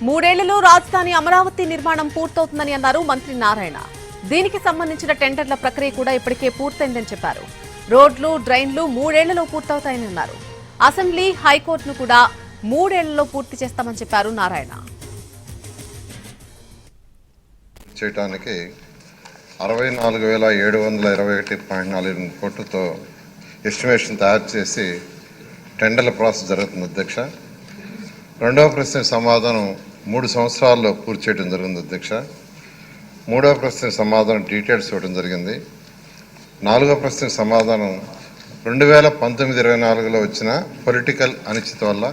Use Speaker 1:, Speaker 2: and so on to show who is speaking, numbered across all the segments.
Speaker 1: మూడేళ్లలో రాజధాని అమరావతి నిర్మాణం పూర్తవుతుందని అన్నారు మంత్రి నారాయణ. దీనికి సంబంధించిన టెండర్ల ప్రక్రియ కూడా ఇప్పటికే పూర్తయిందని చెప్పారు. రోడ్లు, డ్రైన్లు మూడేళ్లలో పూర్తవుతాయని అన్నారు. అసెంబ్లీ, హైకోర్టును కూడా మూడేళ్లలో పూర్తి చేస్తామని చెప్పారు నారాయణ.
Speaker 2: చేయడానికి 64,721.4 కోట్లతో ఎస్టిమేషన్ తయారు చేసి టెండర్ల ప్రాసెస్ జరుగుతుంది అధ్యక్ష. రెండవ ప్రశ్నకు సమాధానం 3 సంవత్సరాల్లో పూర్తి చేయడం జరిగింది అధ్యక్ష. మూడవ ప్రశ్నకు సమాధానం డీటెయిల్స్ ఇవ్వడం జరిగింది. 4వ ప్రశ్నకు సమాధానం 2019-24లో వచ్చిన పొలిటికల్ అనిశ్చితి వల్ల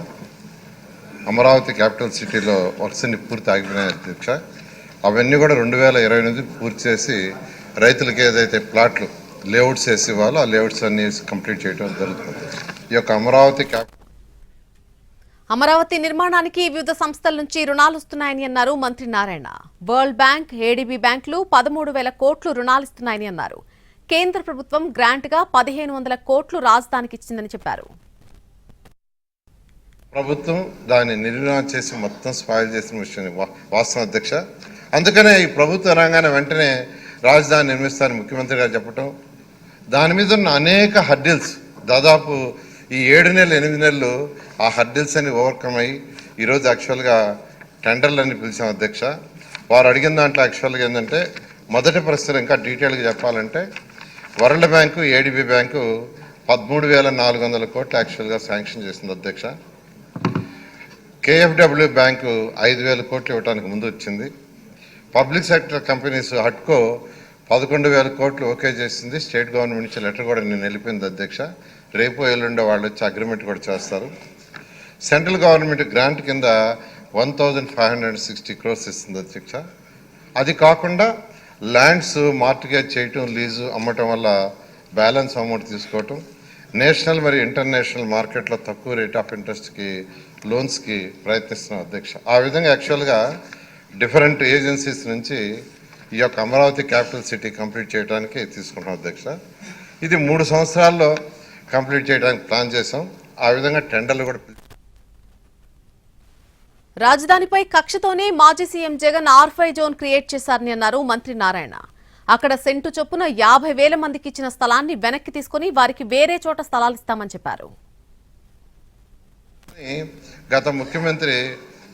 Speaker 2: అమరావతి క్యాపిటల్ సిటీలో వర్క్స్ అన్ని పూర్తి ఆగిపోయినాయి అధ్యక్ష. అవన్నీ కూడా 2028 పూర్తి చేసి రైతులకి ఏదైతే ప్లాట్లు లేఅవుట్స్ వేసి ఇవ్వాలో ఆ లేఅవుట్స్ అన్ని కంప్లీట్ చేయడం జరుగుతుంది. ఈ యొక్క
Speaker 1: అమరావతి నిర్మాణానికి వివిధ సంస్థల నుంచి రుణాలు వస్తున్నాయని అన్నారు మంత్రి నారాయణ. వరల్డ్ బ్యాంక్, ఏడీబీ బ్యాంకులు 13,000 కోట్లు రుణాలిస్తున్నాయని అన్నారు. కేంద్ర ప్రభుత్వం గ్రాంట్ గా 1,500 కోట్లు రాజధానికి ఇచ్చిందని చెప్పారు.
Speaker 2: ప్రభుత్వం దాన్ని నిర్వహణ చేసి మొత్తం స్పాయిల్ చేసిన విషయం వాస్తవం అధ్యక్ష. అందుకనే ఈ ప్రభుత్వ రంగాన్ని వెంటనే రాజధాని నిర్మిస్తారని ముఖ్యమంత్రి గారు చెప్పటం, దాని మీద ఉన్న అనేక హర్డిల్స్ దాదాపు ఈ 7 నెలలు 8 నెలలు ఆ హర్డిల్స్ అని ఓవర్కమ్ అయ్యి ఈరోజు యాక్చువల్గా టెండర్లన్నీ పిలిచాం అధ్యక్ష. వారు అడిగిన దాంట్లో యాక్చువల్గా ఏంటంటే మొదటి ప్రశ్న ఇంకా డీటెయిల్గా చెప్పాలంటే వరల్డ్ బ్యాంకు, ఏడీబీ బ్యాంకు 13,400 కోట్లు యాక్చువల్గా శాంక్షన్ చేసింది అధ్యక్ష. కేఎఫ్డబ్ల్యూ బ్యాంకు 5,000 కోట్లు ఇవ్వడానికి ముందు వచ్చింది. పబ్లిక్ సెక్టర్ కంపెనీస్ హట్కో 11,000 కోట్లు ఓకే చేసింది. స్టేట్ గవర్నమెంట్ నుంచి లెటర్ కూడా నేను వెళ్ళిపోయింది అధ్యక్ష. రేపు ఎల్లుండే వాళ్ళు వచ్చి అగ్రిమెంట్ కూడా చేస్తారు. సెంట్రల్ గవర్నమెంట్ గ్రాంట్ కింద 1,560 crores ఇస్తుంది అధ్యక్ష. అది కాకుండా ల్యాండ్స్ మార్టిగేజ్ చేయటం, లీజు అమ్మటం వల్ల బ్యాలెన్స్ అమౌంట్ తీసుకోవటం, నేషనల్ మరియు ఇంటర్నేషనల్ మార్కెట్లో తక్కువ రేట్ ఆఫ్ ఇంట్రెస్ట్కి లోన్స్కి ప్రయత్నిస్తున్నాం అధ్యక్ష. ఆ విధంగా యాక్చువల్గా డిఫరెంట్ ఏజెన్సీస్ నుంచి ఈ యొక్క అమరావతి క్యాపిటల్ సిటీ కంప్లీట్ చేయడానికి తీసుకుంటాం అధ్యక్ష. ఇది 3 సంవత్సరాల్లో కంప్లీట్ చేయడానికి ప్లాన్ చేసాం. ఆ విధంగా టెండర్లు కూడా.
Speaker 1: రాజధానిపై కక్షతోనే మాజీ CM Jagan R5 zone create చేశారని అన్నారు మంత్రి నారాయణ. అక్కడ సెంటు చొప్పున 50,000 మందికి ఇచ్చిన స్థలాన్ని వెనక్కి తీసుకుని వారికి వేరే చోట స్థలాలు ఇస్తామని చెప్పారు.
Speaker 2: గత ముఖ్యమంత్రి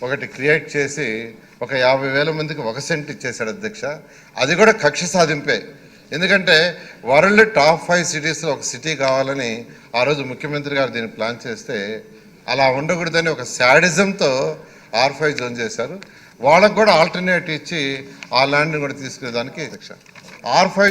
Speaker 2: ఒకటి క్రియేట్ చేసి ఒక 50,000 మందికి 1 సెంట్ ఇచ్చేశాడు అధ్యక్ష. అది కూడా కక్ష సాధింపే. ఎందుకంటే వరల్డ్ టాప్ 5 సిటీస్లో ఒక సిటీ కావాలని ఆ రోజు ముఖ్యమంత్రి గారు దీన్ని ప్లాన్ చేస్తే అలా ఉండకూడదని ఒక శాడిజంతో R5 జోన్ చేశారు. వాళ్ళకు కూడా ఆల్టర్నేట్ ఇచ్చి ఆ ల్యాండ్ని కూడా తీసుకునేదానికి అధ్యక్ష R5